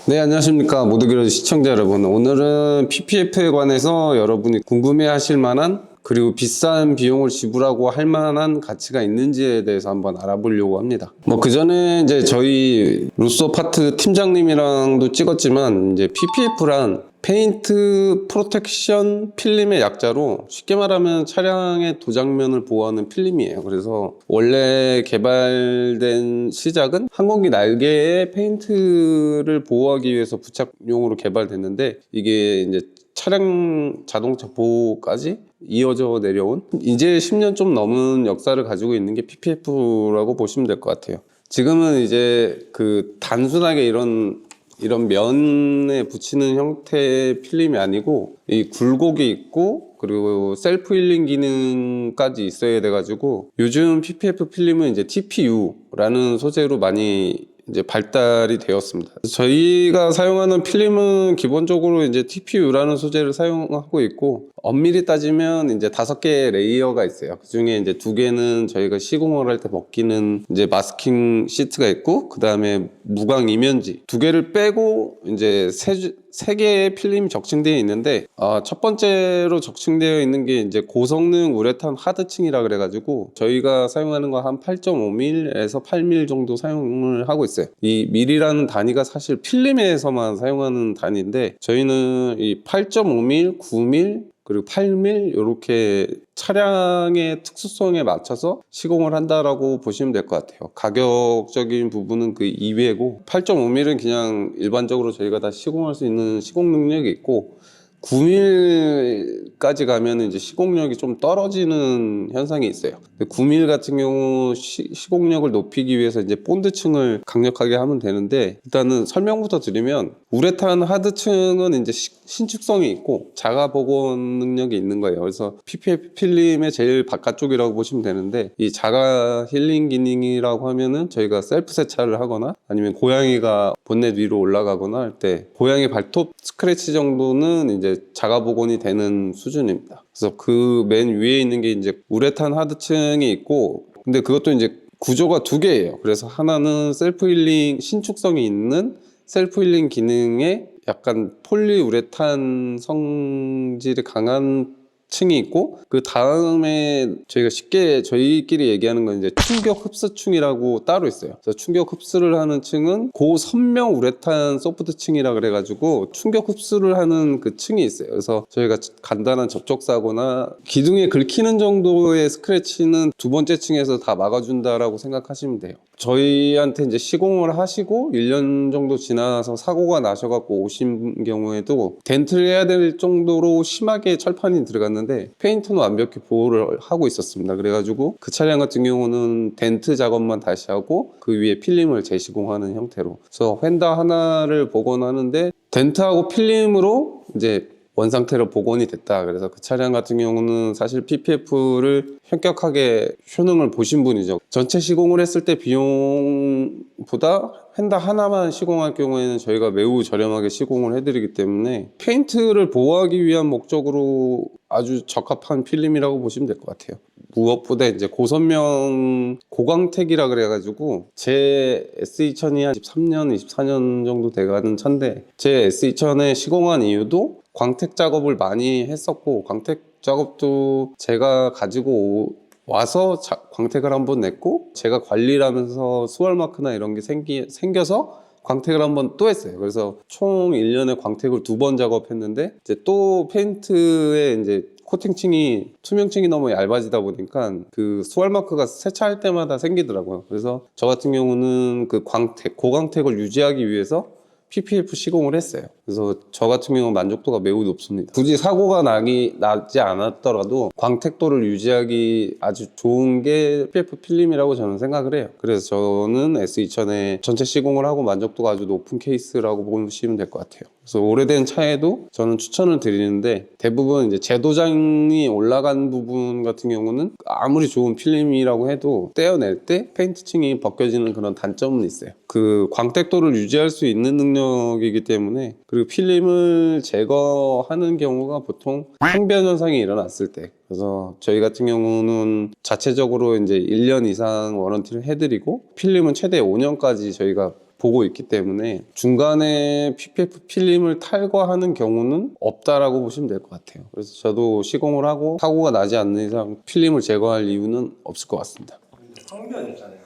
네, 안녕하십니까. 모두기로 시청자 여러분. 오늘은 PPF에 관해서 여러분이 궁금해 하실 만한 그리고 비싼 비용을 지불하고 할 만한 가치가 있는지에 대해서 한번 알아보려고 합니다. 그 전에 이제 저희 루소 파트 팀장님이랑도 찍었지만 이제 PPF란 페인트 프로텍션 필름의 약자로 쉽게 말하면 차량의 도장면을 보호하는 필름이에요. 그래서 원래 개발된 시작은 항공기 날개에 페인트를 보호하기 위해서 부착용으로 개발됐는데 이게 이제 차량 자동차 보호까지 이어져 내려온 이제 10년 좀 넘은 역사를 가지고 있는 게 PPF라고 보시면 될 것 같아요. 지금은 이제 단순하게 이런 면에 붙이는 형태의 필름이 아니고 이 굴곡이 있고 그리고 셀프 힐링 기능까지 있어야 돼가지고 요즘 PPF 필름은 이제 TPU라는 소재로 많이 이제 발달이 되었습니다. 저희가 사용하는 필름은 기본적으로 이제 TPU라는 소재를 사용하고 있고 엄밀히 따지면 이제 5개의 레이어가 있어요. 그 중에 이제 2개는 저희가 시공을 할 때 벗기는 이제 마스킹 시트가 있고 그 다음에 무광 이면지 2개를 빼고 이제 3개의 필름이 적층되어 있는데 첫 번째로 적층되어 있는 게 이제 고성능 우레탄 하드층이라 그래가지고 저희가 사용하는 거 한 8.5mm에서 8mm 정도 사용을 하고 있어요. 이 밀이라는 단위가 사실 필름에서만 사용하는 단위인데 저희는 이 8.5mm, 9mm 그리고 8mm 이렇게 차량의 특수성에 맞춰서 시공을 한다라고 보시면 될 것 같아요. 가격적인 부분은 그 이외고 8.5mm는 그냥 일반적으로 저희가 다 시공할 수 있는 시공 능력이 있고 9mm까지 가면 이제 시공력이 좀 떨어지는 현상이 있어요. 9mm 같은 경우 시공력을 높이기 위해서 이제 본드층을 강력하게 하면 되는데 일단은 설명부터 드리면 우레탄 하드층은 이제 신축성이 있고 자가 복원 능력이 있는 거예요. 그래서 PPF 필름의 제일 바깥쪽이라고 보시면 되는데 이 자가 힐링 기능이라고 하면은 저희가 셀프 세차를 하거나 아니면 고양이가 본넷 위로 올라가거나 할 때 고양이 발톱 스크래치 정도는 이제 자가 복원이 되는 수준입니다. 그래서 그 맨 위에 있는 게 이제 우레탄 하드층이 있고 근데 그것도 이제 구조가 2개예요. 그래서 하나는 셀프 힐링 신축성이 있는 셀프 힐링 기능에 약간 폴리우레탄 성질이 강한 층이 있고 그 다음에 저희가 쉽게 저희끼리 얘기하는 건 이제 충격 흡수층이라고 따로 있어요. 그래서 충격 흡수를 하는 층은 고선명 우레탄 소프트 층이라 그래가지고 충격 흡수를 하는 그 층이 있어요. 그래서 저희가 간단한 접촉사고나 기둥에 긁히는 정도의 스크래치는 2번째 층에서 다 막아준다라고 생각하시면 돼요. 저희한테 이제 시공을 하시고 1년 정도 지나서 사고가 나셔갖고 오신 경우에도 덴트를 해야 될 정도로 심하게 철판이 들어갔는데 페인트는 완벽히 보호를 하고 있었습니다. 그래가지고 그 차량 같은 경우는 덴트 작업만 다시 하고 그 위에 필름을 재시공하는 형태로 그래서 휀다 하나를 복원하는데 덴트하고 필름으로 이제 원상태로 복원이 됐다. 그래서 그 차량 같은 경우는 사실 PPF를 현격하게 효능을 보신 분이죠. 전체 시공을 했을 때 비용보다 휀다 하나만 시공할 경우에는 저희가 매우 저렴하게 시공을 해드리기 때문에 페인트를 보호하기 위한 목적으로 아주 적합한 필름이라고 보시면 될 것 같아요. 무엇보다 이제 고선명 고광택이라 그래가지고 제 S2000이 한 23년, 24년 정도 돼가는 차인데 제 S2000에 시공한 이유도 광택 작업을 많이 했었고 광택 작업도 제가 가지고 와서 광택을 한번 냈고 제가 관리를 하면서 수월 마크나 이런 게 생겨서 광택을 한번 또 했어요. 그래서 총 1년에 광택을 2번 작업했는데 이제 또 페인트에 이제 코팅층이 투명층이 너무 얇아지다 보니까 그 수월 마크가 세차할 때마다 생기더라고요. 그래서 저 같은 경우는 그 고광택을 유지하기 위해서 PPF 시공을 했어요. 그래서 저 같은 경우는 만족도가 매우 높습니다. 굳이 사고가 나지 않았더라도 광택도를 유지하기 아주 좋은 게 PPF 필름이라고 저는 생각을 해요. 그래서 저는 S2000에 전체 시공을 하고 만족도가 아주 높은 케이스라고 보시면 될 것 같아요. 그래서 오래된 차에도 저는 추천을 드리는데 대부분 이제 제도장이 올라간 부분 같은 경우는 아무리 좋은 필름이라고 해도 떼어낼 때 페인트층이 벗겨지는 그런 단점은 있어요. 그 광택도를 유지할 수 있는 능력이기 때문에 그리고 필름을 제거하는 경우가 보통 항변 현상이 일어났을 때 그래서 저희 같은 경우는 자체적으로 이제 1년 이상 워런티를 해드리고 필름은 최대 5년까지 저희가 보고 있기 때문에 중간에 PPF 필름을 탈거하는 경우는 없다라고 보시면 될 것 같아요. 그래서 저도 시공을 하고 사고가 나지 않는 이상 필름을 제거할 이유는 없을 것 같습니다. 황변 있잖아요.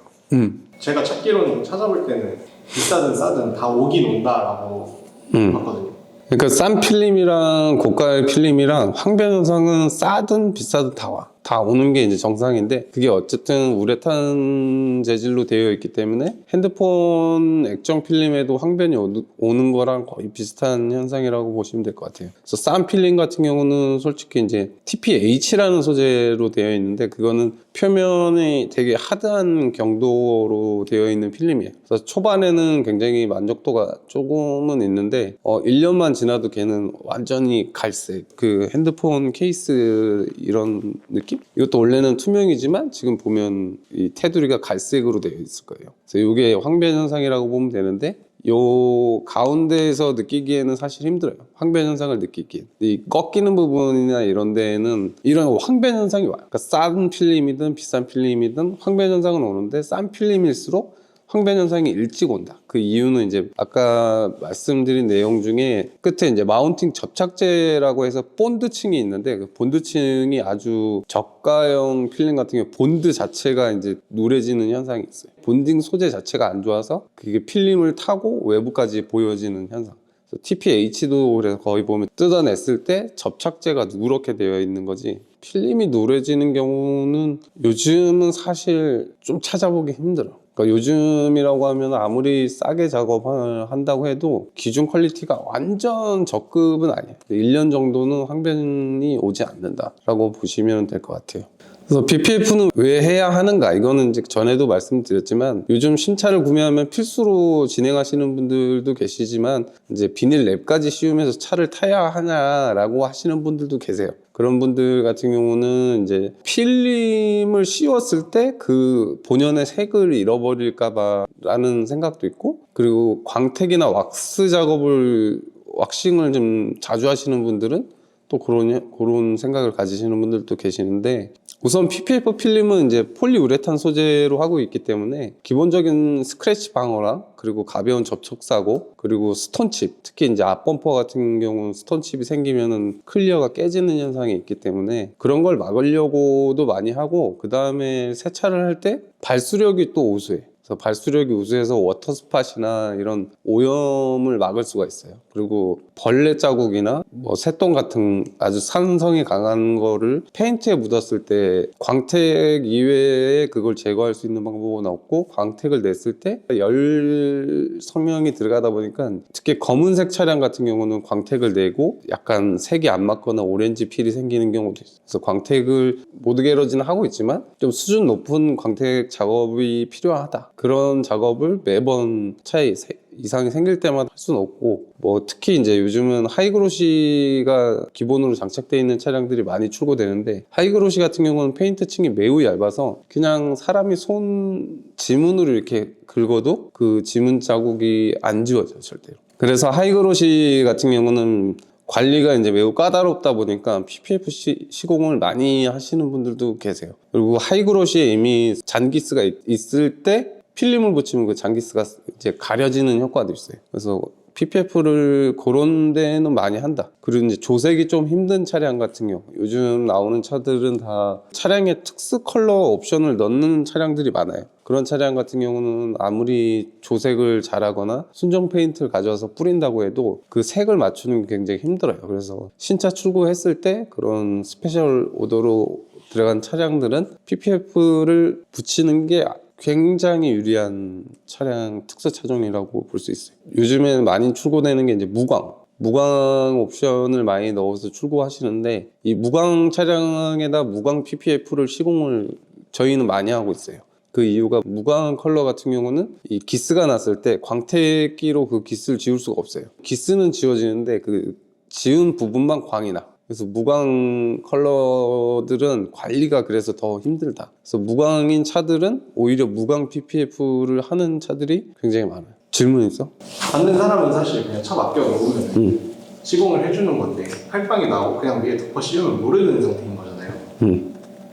제가 찾기로는 찾아볼 때는 비싸든 싸든 다 오긴 온다라고 봤거든요. 그러니까 싼 필름이랑 고가의 필름이랑 황변 현상은 싸든 비싸든 다 와. 다 오는 게 이제 정상인데 그게 어쨌든 우레탄 재질로 되어 있기 때문에 핸드폰 액정 필름에도 황변이 오는 거랑 거의 비슷한 현상이라고 보시면 될 것 같아요. 그래서 싼 필름 같은 경우는 솔직히 이제 TPH라는 소재로 되어 있는데 그거는 표면이 되게 하드한 경도로 되어 있는 필름이에요. 그래서 초반에는 굉장히 만족도가 조금은 있는데 1년만 지나도 걔는 완전히 갈색, 그 핸드폰 케이스 이런 느낌? 이것도 원래는 투명이지만 지금 보면 이 테두리가 갈색으로 되어 있을 거예요. 그래서 이게 황변 현상이라고 보면 되는데 요 가운데에서 느끼기에는 사실 힘들어요. 황변 현상을 느끼기엔. 이 꺾이는 부분이나 이런 데에는 이런 황변 현상이 와요. 그러니까 싼 필름이든 비싼 필름이든 황변 현상은 오는데 싼 필름일수록 황변 현상이 일찍 온다. 그 이유는 이제 아까 말씀드린 내용 중에 끝에 이제 마운팅 접착제라고 해서 본드층이 있는데 그 본드층이 아주 저가형 필름 같은 경우 본드 자체가 이제 누래지는 현상이 있어요. 본딩 소재 자체가 안 좋아서 그게 필름을 타고 외부까지 보여지는 현상. TPH도 그래서 거의 보면 뜯어냈을 때 접착제가 누렇게 되어 있는 거지 필름이 누래지는 경우는 요즘은 사실 좀 찾아보기 힘들어. 그러니까 요즘이라고 하면 아무리 싸게 작업을 한다고 해도 기준 퀄리티가 완전 저급은 아니에요. 1년 정도는 황변이 오지 않는다라고 보시면 될 것 같아요. 그래서 BPF는 왜 해야 하는가? 이거는 이제 전에도 말씀드렸지만 요즘 신차를 구매하면 필수로 진행하시는 분들도 계시지만 이제 비닐 랩까지 씌우면서 차를 타야 하냐라고 하시는 분들도 계세요. 그런 분들 같은 경우는 이제 필름을 씌웠을 때 그 본연의 색을 잃어버릴까봐 라는 생각도 있고 그리고 광택이나 왁스 작업을 왁싱을 좀 자주 하시는 분들은 또 그런 생각을 가지시는 분들도 계시는데 우선 PPF 필름은 이제 폴리우레탄 소재로 하고 있기 때문에 기본적인 스크래치 방어랑 그리고 가벼운 접촉 사고 그리고 스톤칩 특히 이제 앞범퍼 같은 경우는 스톤칩이 생기면은 클리어가 깨지는 현상이 있기 때문에 그런 걸 막으려고도 많이 하고 그 다음에 세차를 할 때 발수력이 또 우수해. 그래서 발수력이 우수해서 워터스팟이나 이런 오염을 막을 수가 있어요. 그리고 벌레 자국이나 뭐 새똥 같은 아주 산성이 강한 거를 페인트에 묻었을 때 광택 이외에 그걸 제거할 수 있는 방법은 없고 광택을 냈을 때 열 성명이 들어가다 보니까 특히 검은색 차량 같은 경우는 광택을 내고 약간 색이 안 맞거나 오렌지 필이 생기는 경우도 있어요. 그래서 광택을 모드 게러지는 하고 있지만 좀 수준 높은 광택 작업이 필요하다. 그런 작업을 매번 차에 이상이 생길 때마다 할 수는 없고 뭐 특히 이제 요즘은 하이그로시가 기본으로 장착되어 있는 차량들이 많이 출고되는데 하이그로시 같은 경우는 페인트 층이 매우 얇아서 그냥 사람이 손 지문으로 이렇게 긁어도 그 지문 자국이 안 지워져요 절대로. 그래서 하이그로시 같은 경우는 관리가 이제 매우 까다롭다 보니까 PPF 시공을 많이 하시는 분들도 계세요. 그리고 하이그로시에 이미 잔기스가 있을 때 필름을 붙이면 그 잔기스가 이제 가려지는 효과도 있어요. 그래서 PPF를 그런 데는 많이 한다. 그리고 이제 조색이 좀 힘든 차량 같은 경우 요즘 나오는 차들은 다 차량에 특수 컬러 옵션을 넣는 차량들이 많아요. 그런 차량 같은 경우는 아무리 조색을 잘하거나 순정 페인트를 가져와서 뿌린다고 해도 그 색을 맞추는 게 굉장히 힘들어요. 그래서 신차 출고했을 때 그런 스페셜 오더로 들어간 차량들은 PPF를 붙이는 게 굉장히 유리한 차량 특수 차종이라고 볼 수 있어요. 요즘에는 많이 출고되는 게 이제 무광 옵션을 많이 넣어서 출고하시는데 이 무광 차량에다 무광 PPF를 시공을 저희는 많이 하고 있어요. 그 이유가 무광 컬러 같은 경우는 이 기스가 났을 때 광택기로 그 기스를 지울 수가 없어요. 기스는 지워지는데 그 지운 부분만 광이 나. 그래서 무광 컬러들은 관리가 그래서 더 힘들다. 그래서 무광인 차들은 오히려 무광 PPF를 하는 차들이 굉장히 많아요. 질문 있어? 받는 사람은 사실 그냥 차 맡겨 놓으면 시공을 해주는 건데 칼빵이 나오고 그냥 위에 덮어 씌우면 모르는 상태인 거잖아요.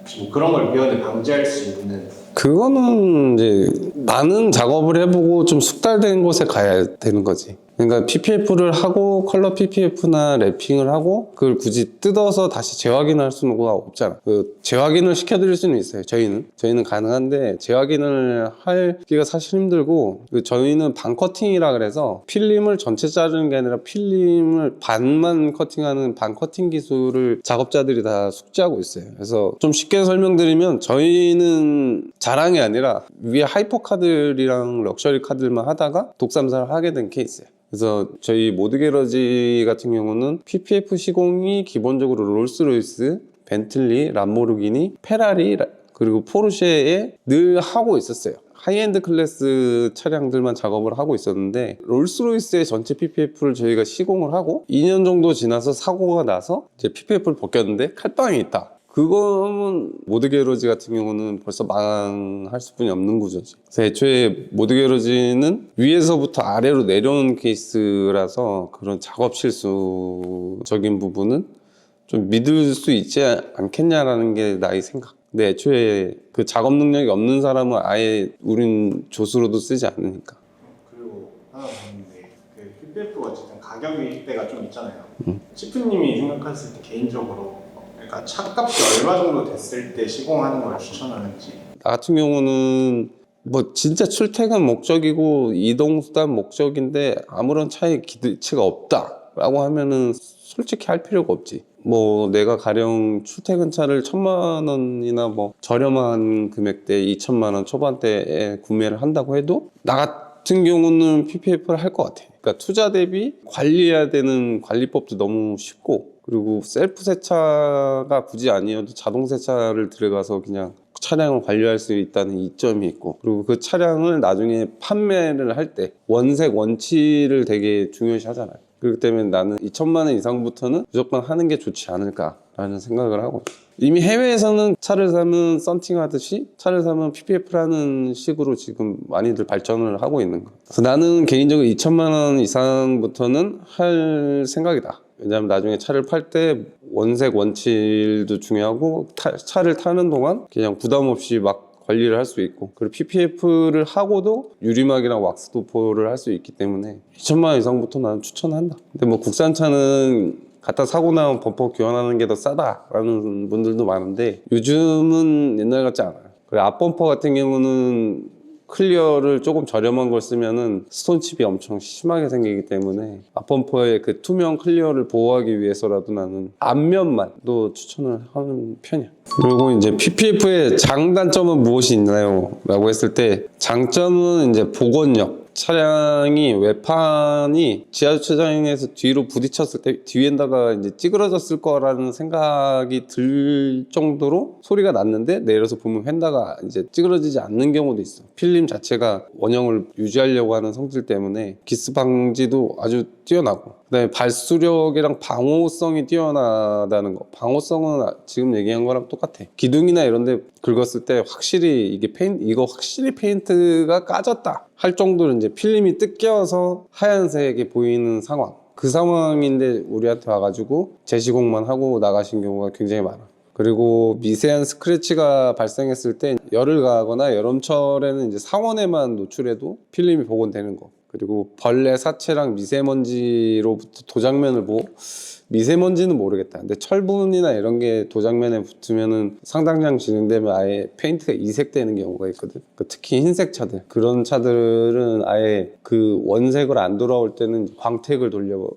혹시 뭐 그런 걸 미연에 방지할 수 있는 그거는 이제 많은 작업을 해보고 좀 숙달된 곳에 가야 되는 거지. 그러니까 PPF를 하고 컬러 PPF나 랩핑을 하고 그걸 굳이 뜯어서 다시 재확인할 수는 없잖아. 그 재확인을 시켜드릴 수는 있어요. 저희는 가능한데 재확인을 하기가 사실 힘들고, 그 저희는 반 커팅이라 그래서 필름을 전체 자르는 게 아니라 필름을 반만 커팅하는 반 커팅 기술을 작업자들이 다 숙지하고 있어요. 그래서 좀 쉽게 설명드리면 저희는 자랑이 아니라 위에 하이퍼 카들이랑 럭셔리 카들만 하다가 독삼사를 하게 된 케이스예요. 그래서 저희 모드게러지 같은 경우는 PPF 시공이 기본적으로 롤스로이스, 벤틀리, 람보르기니, 페라리 그리고 포르쉐에 늘 하고 있었어요. 하이엔드 클래스 차량들만 작업을 하고 있었는데 롤스로이스의 전체 PPF를 저희가 시공을 하고 2년 정도 지나서 사고가 나서 이제 PPF를 벗겼는데 칼빵이 있다. 그거는 모드게러지 같은 경우는 벌써 망할 수뿐이 없는 구조지. 그래서 애초에 모드게러지는 위에서부터 아래로 내려오는 케이스라서 그런 작업 실수적인 부분은 좀 믿을 수 있지 않겠냐라는 게 나의 생각. 근데 애초에 그 작업 능력이 없는 사람은 아예 우린 조수로도 쓰지 않으니까. 그리고 하나 더 있는데 그 PPF가 어쨌든 가격이 때가 좀 있잖아요. 치프님이 생각했을 때 개인적으로 그러니까 차값이 얼마 정도 됐을 때 시공하는 걸 추천하는지. 나 같은 경우는 뭐 진짜 출퇴근 목적이고 이동수단 목적인데 아무런 차에 기대치가 없다라고 하면은 솔직히 할 필요가 없지. 뭐 내가 가령 출퇴근차를 1,000만 원이나 뭐 저렴한 금액대 2천만 원 초반대에 구매를 한다고 해도 나 같은 경우는 PPF를 할 것 같아. 그러니까 투자 대비 관리해야 되는 관리법도 너무 쉽고, 그리고 셀프 세차가 굳이 아니어도 자동 세차를 들어가서 그냥 차량을 관리할 수 있다는 이점이 있고, 그리고 그 차량을 나중에 판매를 할 때 원색 원칠을 되게 중요시 하잖아요. 그렇기 때문에 나는 2천만 원 이상부터는 무조건 하는 게 좋지 않을까라는 생각을 하고, 이미 해외에서는 차를 사면 썬팅 하듯이 차를 사면 PPF를 하는 식으로 지금 많이들 발전을 하고 있는 거예요. 그래서 나는 개인적으로 2천만 원 이상부터는 할 생각이다. 왜냐하면 나중에 차를 팔 때 원색 원칠도 중요하고 차를 타는 동안 그냥 부담 없이 막 관리를 할 수 있고, 그리고 PPF를 하고도 유리막이랑 왁스 도포를 할 수 있기 때문에 2천만 원 이상부터 나는 추천한다. 근데 뭐 국산차는 갖다 사고 나면 범퍼 교환하는 게 더 싸다라는 분들도 많은데 요즘은 옛날 같지 않아요. 그리고 앞범퍼 같은 경우는 클리어를 조금 저렴한 걸 쓰면은 스톤칩이 엄청 심하게 생기기 때문에 앞범퍼의 그 투명 클리어를 보호하기 위해서라도 나는 앞면만도 추천을 하는 편이야. 그리고 이제 PPF의 장단점은 무엇이 있나요? 라고 했을 때 장점은 이제 복원력. 차량이 외판이 지하주차장에서 뒤로 부딪혔을 때 뒤에다가 이제 찌그러졌을 거라는 생각이 들 정도로 소리가 났는데 내려서 보면 휀다가 이제 찌그러지지 않는 경우도 있어. 필름 자체가 원형을 유지하려고 하는 성질 때문에 기스 방지도 아주 뛰어나고, 그다음에 발수력이랑 방호성이 뛰어나다는 거. 방호성은 지금 얘기한 거랑 똑같아. 기둥이나 이런 데 긁었을 때 확실히 이거 확실히 페인트가 까졌다 할 정도로 이제 필름이 뜯겨서 하얀색이 보이는 상황. 그 상황인데 우리한테 와가지고 재시공만 하고 나가신 경우가 굉장히 많아. 그리고 미세한 스크래치가 발생했을 때 열을 가하거나 여름철에는 이제 상온에만 노출해도 필름이 복원되는 거. 그리고 벌레, 사체랑 미세먼지로부터 도장면을 보고, 미세먼지는 모르겠다. 근데 철분이나 이런 게 도장면에 붙으면은 상당량 진행되면 아예 페인트가 이색되는 경우가 있거든. 특히 흰색 차들. 그런 차들은 아예 그 원색으로 안 돌아올 때는 광택을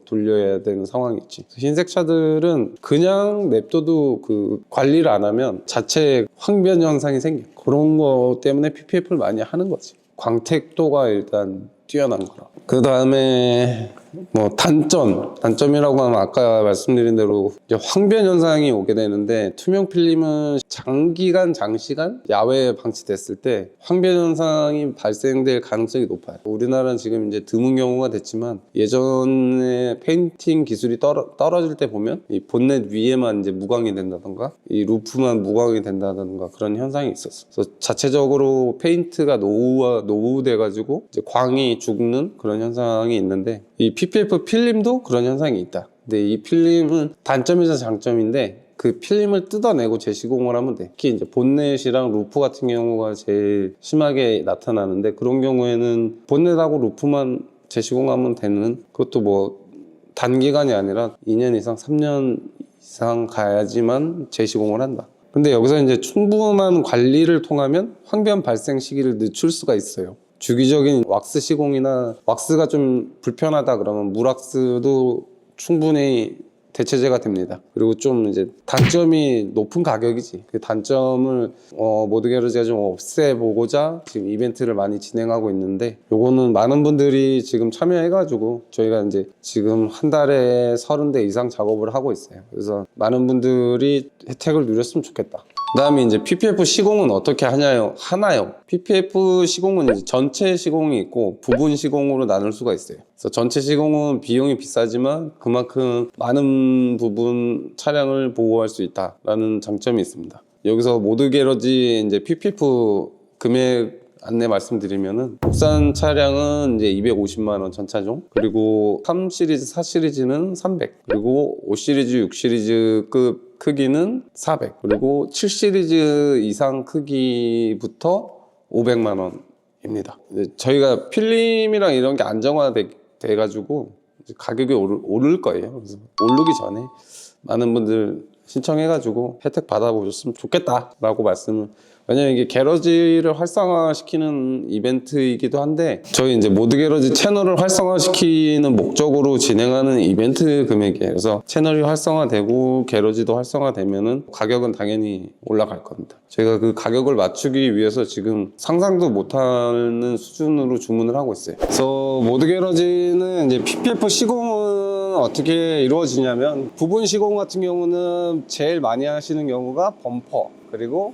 돌려야 되는 상황이 있지. 흰색 차들은 그냥 냅둬도 그 관리를 안 하면 자체 황변 현상이 생겨. 그런 거 때문에 PPF를 많이 하는 거지. 광택도가 일단 뛰어난 거라. 그 다음에 뭐 단점이라고 하면 아까 말씀드린 대로 이제 황변 현상이 오게 되는데, 투명 필름은 장시간 야외에 방치됐을 때 황변 현상이 발생될 가능성이 높아요. 우리나라는 지금 이제 드문 경우가 됐지만 예전에 페인팅 기술이 떨어질 때 보면 이 본넷 위에만 이제 무광이 된다던가 이 루프만 무광이 된다던가 그런 현상이 있었어. 그래서 자체적으로 페인트가 노후돼 가지고 이제 광이 죽는 그런 현상이 있는데, 이 PPF 필름도 그런 현상이 있다. 근데 이 필름은 단점이자 장점인데, 그 필름을 뜯어내고 재시공을 하면 돼. 특히 이제 본넷이랑 루프 같은 경우가 제일 심하게 나타나는데, 그런 경우에는 본넷하고 루프만 재시공하면 되는, 그것도 뭐 단기간이 아니라 2년 이상, 3년 이상 가야지만 재시공을 한다. 근데 여기서 이제 충분한 관리를 통하면 황변 발생 시기를 늦출 수가 있어요. 주기적인 왁스 시공이나 왁스가 좀 불편하다 그러면 물왁스도 충분히 대체제가 됩니다. 그리고 좀 이제 단점이 높은 가격이지. 그 단점을 모드게러지가 좀 없애보고자 지금 이벤트를 많이 진행하고 있는데, 요거는 많은 분들이 지금 참여해가지고 저희가 이제 지금 한 달에 30대 이상 작업을 하고 있어요. 그래서 많은 분들이 혜택을 누렸으면 좋겠다. 그 다음에 이제 PPF 시공은 어떻게 하나요? PPF 시공은 이제 전체 시공이 있고 부분 시공으로 나눌 수가 있어요. 그래서 전체 시공은 비용이 비싸지만 그만큼 많은 부분 차량을 보호할 수 있다라는 장점이 있습니다. 여기서 모드게러지 이제 PPF 금액 안내 말씀드리면은, 국산 차량은 이제 250만 원 전차종, 그리고 3 시리즈, 4 시리즈는 300, 그리고 5 시리즈, 6 시리즈급 크기는 400, 그리고 7 시리즈 이상 크기부터 500만 원입니다. 저희가 필름이랑 이런 게 안정화돼 가지고 가격이 오를 거예요. 그래서 오르기 전에 많은 분들 신청해가지고 혜택 받아보셨으면 좋겠다라고 말씀을. 왜냐면 이게 게러지를 활성화시키는 이벤트이기도 한데, 저희 이제 모드게러지 채널을 활성화시키는 목적으로 진행하는 이벤트 금액이에요. 그래서 채널이 활성화되고 게러지도 활성화되면은 가격은 당연히 올라갈 겁니다. 저희가 그 가격을 맞추기 위해서 지금 상상도 못하는 수준으로 주문을 하고 있어요. 그래서 모드게러지는 이제 PPF 시공은 어떻게 이루어지냐면, 부분 시공 같은 경우는 제일 많이 하시는 경우가 범퍼, 그리고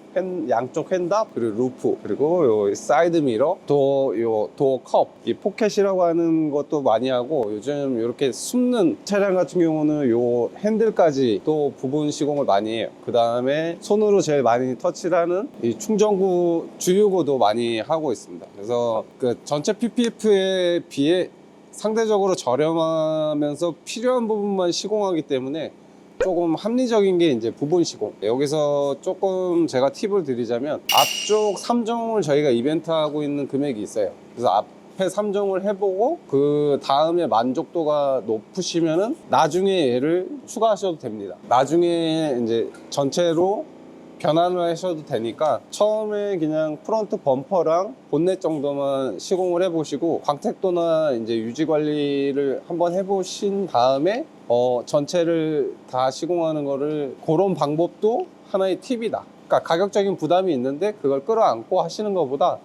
양쪽 핸답, 그리고 루프, 그리고 요 사이드 미러, 또 요 도어 컵, 이 포켓이라고 하는 것도 많이 하고, 요즘 이렇게 숨는 차량 같은 경우는 요 핸들까지 또 부분 시공을 많이 해요. 그 다음에 손으로 제일 많이 터치를 하는 이 충전구, 주유구도 많이 하고 있습니다. 그래서 그 전체 PPF에 비해 상대적으로 저렴하면서 필요한 부분만 시공하기 때문에 조금 합리적인 게 이제 부분 시공. 여기서 조금 제가 팁을 드리자면, 앞쪽 3종을 저희가 이벤트 하고 있는 금액이 있어요. 그래서 앞에 3종을 해보고 그 다음에 만족도가 높으시면은 나중에 얘를 추가하셔도 됩니다. 나중에 이제 전체로 변환을 하셔도 되니까, 처음에 그냥 프론트 범퍼랑 본넷 정도만 시공을 해보시고 광택도나 이제 유지 관리를 한번 해보신 다음에 전체를 다 시공하는 거를, 그런 방법도 하나의 팁이다. 그러니까 가격적인 부담이 있는데 그걸 끌어안고 하시는 것보다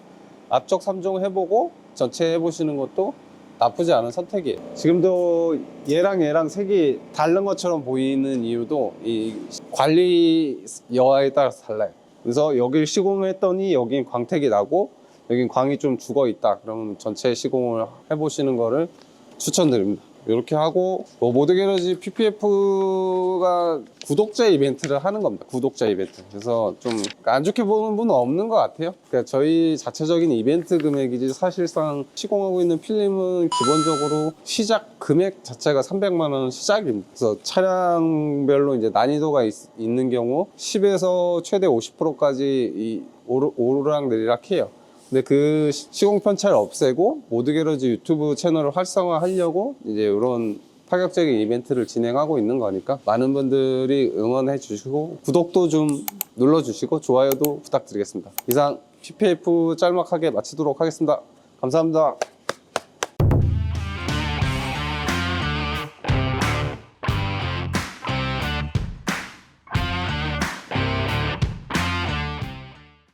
앞쪽 3종 해보고 전체 해보시는 것도 나쁘지 않은 선택이에요. 지금도 얘랑 색이 다른 것처럼 보이는 이유도 이 관리 여하에 따라서 달라요. 그래서 여기를 시공을 했더니 여긴 광택이 나고 여긴 광이 좀 죽어 있다, 그러면 전체 시공을 해보시는 거를 추천드립니다. 이렇게 하고, 모드게러지 PPF가 구독자 이벤트를 하는 겁니다. 구독자 이벤트. 그래서 좀 안 좋게 보는 분은 없는 것 같아요. 그러니까 저희 자체적인 이벤트 금액이지, 사실상 시공하고 있는 필름은 기본적으로 시작 금액 자체가 300만 원 시작입니다. 그래서 차량별로 이제 난이도가 있는 경우 10에서 최대 50%까지 이 오르락 내리락 해요. 근데 그 시공 편차를 없애고 모드게러지 유튜브 채널을 활성화하려고 이제 이런 파격적인 이벤트를 진행하고 있는 거니까, 많은 분들이 응원해 주시고 구독도 좀 눌러주시고 좋아요도 부탁드리겠습니다. 이상 PPF 짤막하게 마치도록 하겠습니다. 감사합니다.